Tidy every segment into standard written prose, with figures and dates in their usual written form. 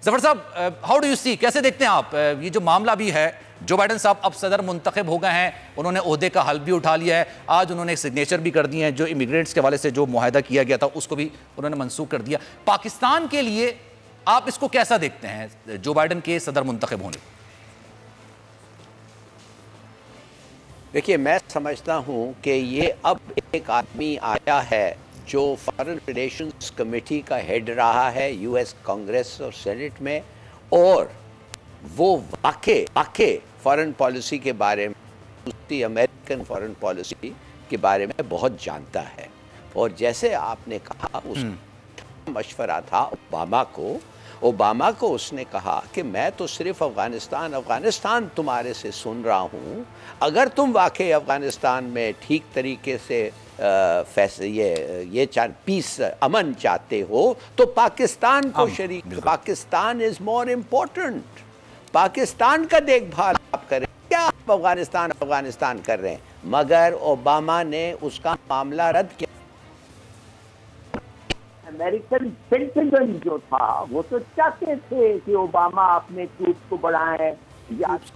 जफर साहब, how do you see, कैसे देखते हैं आप ये जो मामला भी है? जो बाइडन साहब अब सदर मुंतखब हो गए हैं, उन्होंने ओहदे का हल भी उठा लिया है, आज उन्होंने सिग्नेचर भी कर दिए हैं, जो इमिग्रेंट्स के हवाले से जो मुआहदा किया गया था उसको भी उन्होंने मनसूख कर दिया। पाकिस्तान के लिए आप इसको कैसा देखते हैं, जो बाइडन के सदर मुंतखब होने? देखिए, मैं समझता हूं कि ये अब एक आदमी आया है जो फॉरेन रिलेशंस कमेटी का हेड रहा है यूएस कांग्रेस और सेनेट में, और वो वाकई फॉरेन पॉलिसी के बारे में, उसकी अमेरिकन फॉरेन पॉलिसी के बारे में बहुत जानता है। और जैसे आपने कहा, उसका मशवरा था ओबामा को उसने कहा कि मैं तो सिर्फ अफ़गानिस्तान तुम्हारे से सुन रहा हूँ, अगर तुम वाकई अफ़गानिस्तान में ठीक तरीके से पीस अमन चाहते हो तो पाकिस्तान को शरीक, Pakistan is more important, Pakistan का देखभाल आप करें, क्या आप अफ़गानिस्तान कर रहे हैं? मगर ओबामा ने उसका मामला रद्द किया। अमेरिकन पेंटागन जो था वो तो चाहते थे कि ओबामा अपने ट्रूप्स को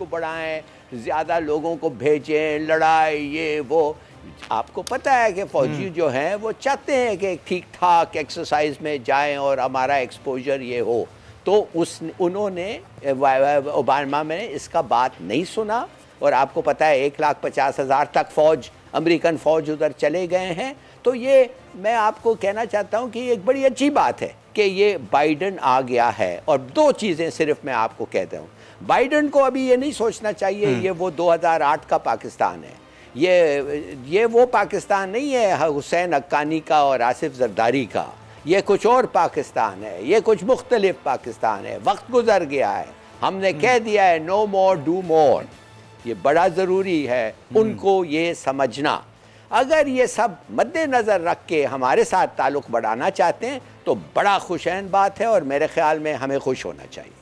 बढ़ाएं, ज़्यादा लोगों को भेजें, लड़ाई ये वो। आपको पता है कि फौजी जो हैं वो चाहते हैं कि ठीक ठाक एक्सरसाइज में जाएं और हमारा एक्सपोजर ये हो। तो उन्होंने ओबामा में इसका बात नहीं सुना, और आपको पता है 1,50,000 तक अमेरिकन फ़ौज उधर चले गए हैं। तो ये मैं आपको कहना चाहता हूँ कि एक बड़ी अच्छी बात है कि ये बाइडन आ गया है। और दो चीज़ें सिर्फ मैं आपको कहता हूँ, बाइडन को अभी ये नहीं सोचना चाहिए ये वो 2008 का पाकिस्तान है, ये वो पाकिस्तान नहीं है हुसैन हक्कानी का और आसिफ जरदारी का, ये कुछ और पाकिस्तान है, ये कुछ मुख्तलिफ पाकिस्तान है। वक्त गुजर गया है, हमने कह दिया है नो मोर डू मोर। ये बड़ा ज़रूरी है उनको ये समझना। अगर ये सब मद्देनज़र रख के हमारे साथ ताल्लुक़ बढ़ाना चाहते हैं तो बड़ा खुशैन बात है, और मेरे ख्याल में हमें खुश होना चाहिए।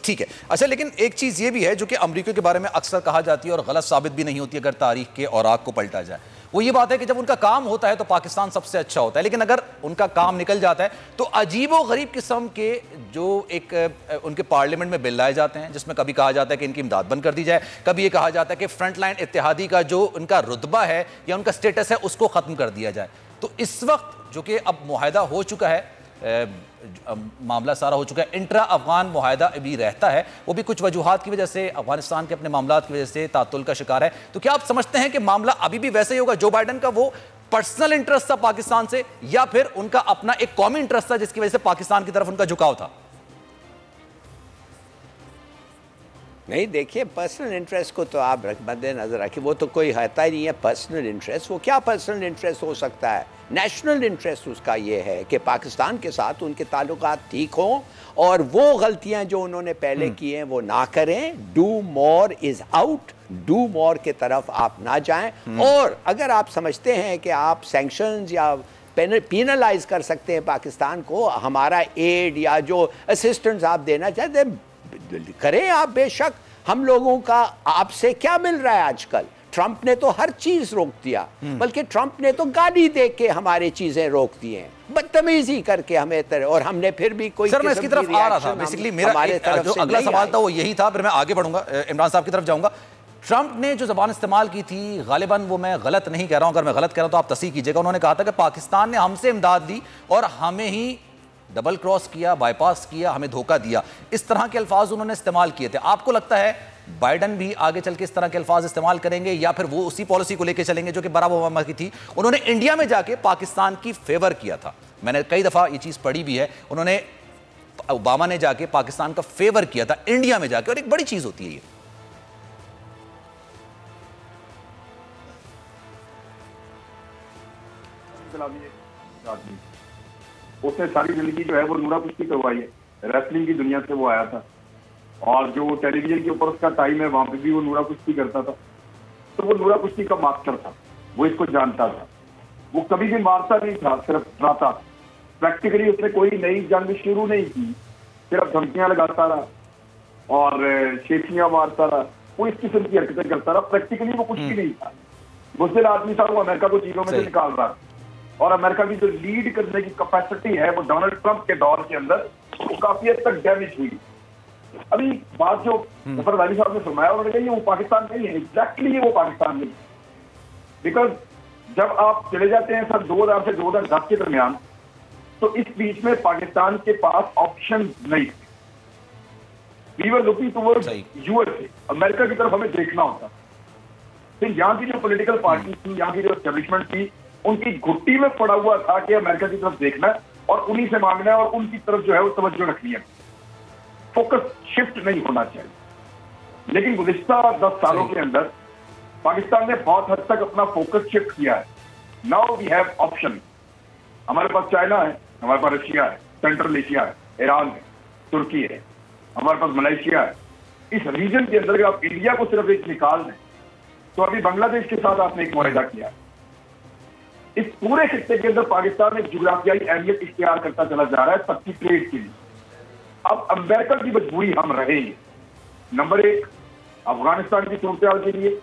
ठीक है, अच्छा, लेकिन एक चीज़ ये भी है जो कि अमरीका के बारे में अक्सर कहा जाती है और गलत साबित भी नहीं होती अगर तारीख के औराक को पलटा जाए, वो ये बात है कि जब उनका काम होता है तो पाकिस्तान सबसे अच्छा होता है, लेकिन अगर उनका काम निकल जाता है तो अजीब व गरीब किस्म के जो एक उनके पार्लियामेंट में बिल लाए जाते हैं जिसमें कभी कहा जाता है कि इनकी इमदाद बंद कर दी जाए, कभी ये कहा जाता है कि फ्रंट लाइन इत्तेहादी का जो उनका रुतबा है या उनका स्टेटस है उसको ख़त्म कर दिया जाए। तो इस वक्त जो कि अब मुआहदा हो चुका है, मामला सारा हो चुका है, इंट्रा अफगान मुआहदा अभी रहता है, वो भी कुछ वजूहात की वजह से, अफगानिस्तान के अपने मामलात की वजह से तातुल का शिकार है। तो क्या आप समझते हैं कि मामला अभी भी वैसे ही होगा? जो बाइडन का वो पर्सनल इंटरेस्ट था पाकिस्तान से, या फिर उनका अपना एक कौमी इंटरेस्ट था जिसकी वजह से पाकिस्तान की तरफ उनका झुकाव था? नहीं, देखिए, पर्सनल इंटरेस्ट को तो आप मद्देनजर रखिए, वो तो कोई होता ही नहीं है पर्सनल इंटरेस्ट। वो क्या पर्सनल इंटरेस्ट हो सकता है? नेशनल इंटरेस्ट उसका ये है कि पाकिस्तान के साथ उनके ताल्लुकात ठीक हों और वो गलतियां जो उन्होंने पहले की हैं वो ना करें। Do more is out, do more के तरफ आप ना जाएं। और अगर आप समझते हैं कि आप सैंक्शंस या पेनलाइज कर सकते हैं पाकिस्तान को, हमारा एड या जो असिस्टेंस आप देना चाहते करें आप, बेशक। हम लोगों का आपसे क्या मिल रहा है आजकल? ट्रंप ने तो हर चीज रोक दिया, बल्कि ट्रंप ने तो गाड़ी दे के हमारी चीजें रोक दी हैं, बदतमीजी करके हमें तरह, और हमने फिर भी कोई सर, मैं इसकी तरफ आ रहा था। बेसिकली मेरा जो अगला सवाल था वो यही था, फिर मैं आगे बढ़ूंगा, इमरान साहब की तरफ जाऊंगा। ट्रंप ने जो जबान इस्तेमाल की थी, गालिबन वो मैं गलत नहीं कह रहा हूं, अगर मैं गलत कह रहा हूं तो आप तस्दीक कीजिएगा, उन्होंने कहा था कि पाकिस्तान ने हमसे इमदाद दी और हमें ही डबल क्रॉस किया, बाईपास किया, हमें धोखा दिया। इस तरह के अल्फाज उन्होंने इस्तेमाल किए थे। आपको लगता है बाइडन भी आगे चल के इस तरह के अल्फाज इस्तेमाल करेंगे, या फिर वो उसी पॉलिसी को लेकर चलेंगे जो कि बराक ओबामा की थी? उन्होंने इंडिया में जाके पाकिस्तान की फेवर किया था, मैंने कई दफ़ा ये चीज़ पढ़ी भी है, उन्होंने, ओबामा ने जाके पाकिस्तान का फेवर किया था इंडिया में जाके, और एक बड़ी चीज़ होती है ये। उसने सारी जिंदगी जो है वो नूरा कुश्ती करवाई है, रेसलिंग की दुनिया से वो आया था, और जो टेलीविजन के ऊपर उसका टाइम है वहां पे भी वो नूरा कुश्ती करता था। तो वो नूरा कुश्ती का मास्टर था, वो इसको जानता था। वो कभी भी मारता नहीं था, सिर्फ डराता। प्रैक्टिकली उसने कोई नई जंग शुरू नहीं की, सिर्फ धमकियां लगाता रहा और शेखियां मारता रहा, वो इस किस्म की हरकतें करता रहा। प्रैक्टिकली वो कुछ भी नहीं था, बुज़दिल आदमी था, वो अमेरिका को चीजों में से निकाल रहा। और अमेरिका की जो लीड करने की कैपेसिटी है वो डोनाल्ड ट्रंप के दौर के अंदर वो काफी हद तक डैमेज हुई। अभी बात जो जफर वाली साहब ने फरमाया, उन्होंने कहा वो पाकिस्तान नहीं है, एग्जैक्टली वो पाकिस्तान नहीं है। बिकॉज जब आप चले जाते हैं सर 2000 से 2010 के दरमियान, तो इस बीच में पाकिस्तान के पास ऑप्शन नहीं थे। We were looking towards USA, America की तरफ हमें देखना होता। फिर यहाँ की जो पॉलिटिकल पार्टी थी, यहाँ की जो एस्टेब्लिशमेंट थी, उनकी घुट्टी में पड़ा हुआ था कि अमेरिका की तरफ देखना है और उन्हीं से मांगना है और उनकी तरफ जो है वो तवज्जो रखनी है, फोकस शिफ्ट नहीं होना चाहिए। लेकिन गुज़िश्ता 10 सालों के अंदर पाकिस्तान ने बहुत हद तक अपना फोकस शिफ्ट किया है। Now we have option. हमारे पास चाइना है, हमारे पास रशिया है, सेंट्रल एशिया है, ईरान है, तुर्की है, हमारे पास मलेशिया है। इस रीजन के अंदर अगर आप इंडिया को सिर्फ एक निकाल दें तो अभी बांग्लादेश के साथ आपने एक मुआहदा किया है। इस पूरे खित्ते के अंदर पाकिस्तान एक जुग्राफियाई अहमियत इख्तियार करता चला जा रहा है सबकी ट्रेड के लिए। अब अमेरिका की मजबूरी हम रहेंगे। नंबर 1 अफगानिस्तान की सूरत के लिए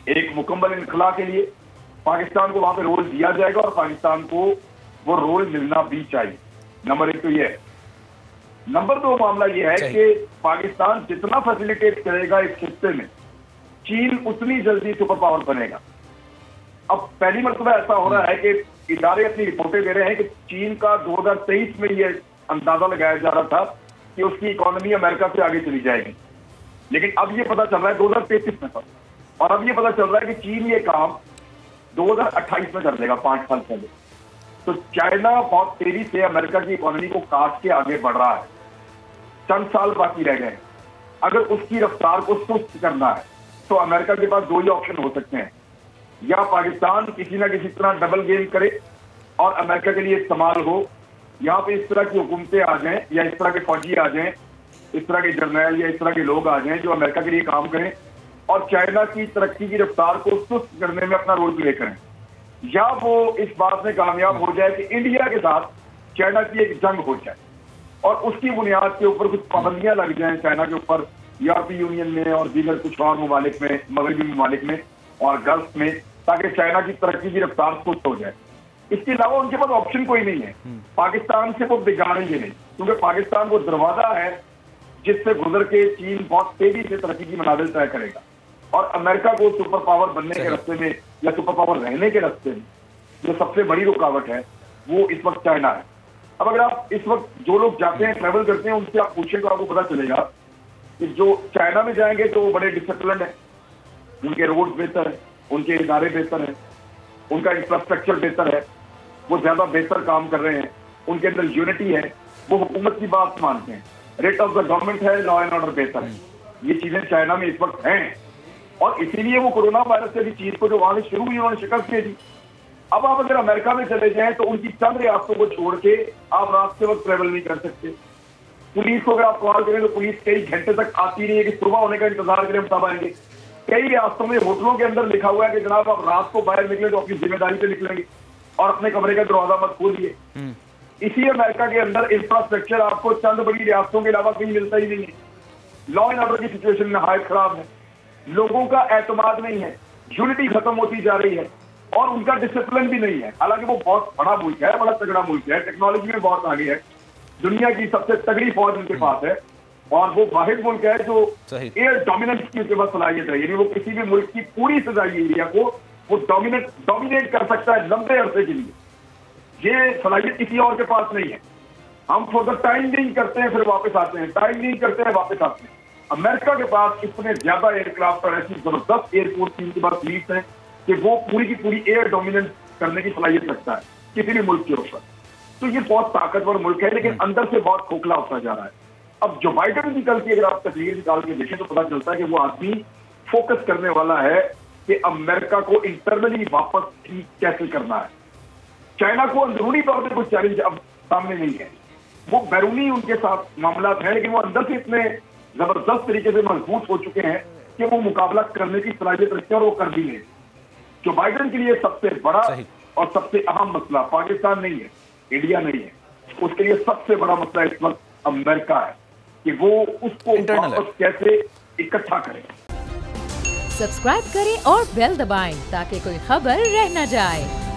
एक मुकम्मल इनखला के लिए पाकिस्तान को वहां पे रोल दिया जाएगा और पाकिस्तान को वो रोल मिलना भी चाहिए। नंबर 1 तो ये है। नंबर 2 मामला ये है कि पाकिस्तान जितना फैसिलिटेट करेगा इस खित्ते में, चीन उतनी जल्दी सुपर पावर बनेगा। अब पहली मरतबा ऐसा हो रहा है कि इदारे अपनी रिपोर्टें दे रहे हैं कि चीन का 2023 में यह अंदाजा लगाया जा रहा था कि उसकी इकोनॉमी अमेरिका से आगे चली जाएगी, लेकिन अब ये पता चल रहा है 2033 में, और अब ये पता चल रहा है कि चीन ये काम 2028 में कर देगा, 5 साल पहले। तो चाइना बहुत तेजी से अमेरिका की इकोनॉमी को काट के आगे बढ़ रहा है। चंद साल बाकी रह गए। अगर उसकी रफ्तार को सुस्त करना है तो अमेरिका के पास 2 ही ऑप्शन हो सकते हैं, या पाकिस्तान किसी ना किसी तरह डबल गेम करे और अमेरिका के लिए इस्तेमाल हो, यहाँ पे इस तरह की हुकूमतें आ जाएं या इस तरह के फौजी आ जाएं, इस तरह के जर्नैल या इस तरह के लोग आ जाएं जो अमेरिका के लिए काम करें और चाइना की तरक्की की रफ्तार को सुस्त करने में अपना रोल प्ले करें, या वो इस बात में कामयाब हो जाए कि इंडिया के साथ चाइना की एक जंग हो जाए और उसकी बुनियाद के ऊपर कुछ पाबंदियां लग जाएं चाइना के ऊपर, यूरोपीय यूनियन में और दीगर कुछ और ममालिक में, मगरबी ममालिक में और गल्फ में, ताकि चाइना की तरक्की की रफ्तार सुस्त हो जाए। इसके अलावा उनके पास ऑप्शन कोई नहीं है। पाकिस्तान से वो बिगाड़ेंगे नहीं, क्योंकि पाकिस्तान वो दरवाजा है जिससे गुजर के चीन बहुत तेजी से तरक्की की मनाजिल तय करेगा और अमेरिका को सुपर पावर बनने के रास्ते में या सुपर पावर रहने के रास्ते में जो सबसे बड़ी रुकावट है वो इस वक्त चाइना है। अब अगर आप इस वक्त जो लोग जाते हैं, ट्रैवल करते हैं, उनसे आप पूछें तो आपको पता चलेगा कि जो चाइना में जाएंगे तो वो बड़े डिसिप्लिन है, उनके रोड बेहतर है, उनके इदारे बेहतर है, उनका इंफ्रास्ट्रक्चर बेहतर है, वो ज्यादा बेहतर काम कर रहे हैं, उनके अंदर यूनिटी है, वो हुकूमत की बात मानते हैं, रेट ऑफ द गवर्नमेंट है, लॉ एंड ऑर्डर बेहतर है। ये चीजें चाइना में इस वक्त हैं और इसीलिए वो कोरोना वायरस से भी चीज को जो वहां से शुरू हुई उन्होंने शिकस्त दे दी। अब आप अगर अमेरिका में चले जाएं तो उनकी चंद रियासतों को छोड़ के आप रात के वक्त ट्रेवल नहीं कर सकते। पुलिस को अगर आप कॉल करें तो पुलिस कई घंटे तक आती नहीं है कि सुबह होने का इंतजार करें, हम तब आएंगे। कई रियासतों में होटलों के अंदर लिखा हुआ है कि जनाब आप रात को बाहर निकले तो अपनी जिम्मेदारी से निकलेंगे और अपने कमरे का दरवाजा मत खोलिए। इसी अमेरिका के अंदर इंफ्रास्ट्रक्चर आपको चंद बड़ी रियासतों के अलावा कहीं मिलता ही नहीं है। लॉ एंड ऑर्डर की सिचुएशन नहायत खराब है, लोगों का एतमाद नहीं है, यूनिटी खत्म होती जा रही है और उनका डिसिप्लिन भी नहीं है। हालांकि वो बहुत बड़ा मुल्क है, बड़ा तगड़ा मुल्क है, टेक्नोलॉजी में बहुत आगे है, दुनिया की सबसे तगड़ी फौज उनके पास है और वो वाहिद मुल्क है जो एयर डोमिनेंस की उसके पास सलाहियत है, यानी वो किसी भी मुल्क की पूरी सजाई एरिया को वो डोमिनेट कर सकता है लंबे अरसे के लिए। ये सलाहियत किसी और के पास नहीं है। हम फॉर द टाइम नहीं करते हैं फिर वापस आते हैं, टाइम नहीं करते हैं वापस आते हैं। अमेरिका के पास इतने ज्यादा एयरक्राफ्ट और ऐसी जबरदस्त एयरपोर्ट की उनके पास फ्लीट है कि वो पूरी की पूरी एयर डोमिनेंस करने की सलाहियत रखता है किसी भी मुल्क के ऊपर। तो ये बहुत ताकतवर मुल्क है, लेकिन अंदर से बहुत खोखला होता जा रहा है। अब जो बाइडेन की कल की अगर आप तस्वीर निकाल के देखें तो पता चलता है कि वो आदमी फोकस करने वाला है कि अमेरिका को इंटरनली वापस ठीक कैसे करना है। चाइना को अंदरूनी तौर पर कोई चैलेंज अब सामने नहीं है, वो बैरूनी उनके साथ मामला है, लेकिन वो अंदर से इतने जबरदस्त तरीके से मजबूत हो चुके हैं कि वो मुकाबला करने की सलाहियत रखते हैं और वो कर भी लें। जो बाइडेन के लिए सबसे बड़ा और सबसे अहम मसला पाकिस्तान नहीं है, इंडिया नहीं है, उसके लिए सबसे बड़ा मसला इस वक्त अमेरिका है कि वो उसको वापस कैसे इकट्ठा करे। सब्सक्राइब करें और बेल दबाएं ताकि कोई खबर रह न जाए।